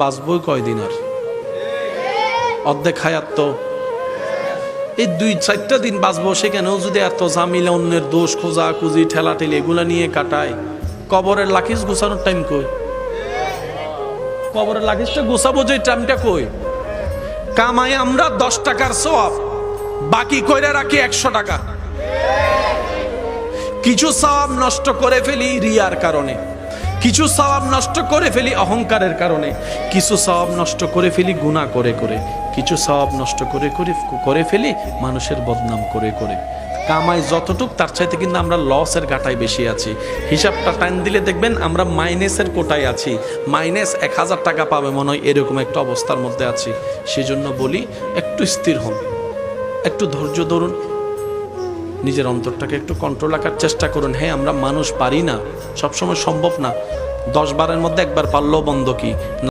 বাঁচবই কয়দিন আর? অর্ধেক হায়াত তো এই 2-4টা দিন বাঁচবো, সেখানেও যদি এত ঝামেলা, অন্যের দোষ খোঁজা খুঁজি ঠেলাঠেলি এগুলা নিয়ে কাটায়, কবরের লাখিস গোছানোর টাইম কই? কবরের লাখিসটা গোছাবো যে টাইমটা কই? কামাই আমরা 10 টাকার সওয়াব, বাকি কইরা রাখি 100 টাকা। কিছু সওয়াব নষ্ট করে ফেলি রিয়ার কারণে, কিছু সওয়াব নষ্ট করে ফেলি অহংকারের কারণে, কিছু সওয়াব নষ্ট করে ফেলি গুনাহ করে করে, কিছু সওয়াব নষ্ট করে ফেলি মানুষের বদনাম করে করে। কামাই যতটুক তার চাইতে কিন্তু আমরা লসের ঘাটায় বেশি আছি। হিসাবটা টাইম দিলে দেখবেন আমরা মাইনাসের কোটায় আছি, মাইনাস 1000 টাকা পাবে মনে হয় এরকম একটা অবস্থার মধ্যে আছি। সেজন্য বলি একটু স্থির হন, একটু ধৈর্য ধরুন, নিজের অন্তরটাকে একটু কন্ট্রোল রাখার চেষ্টা করুন। হ্যাঁ, আমরা মানুষ, পারি না, সবসময় সম্ভব না। 10 বারের মধ্যে একবার পারলেও বন্ধ কি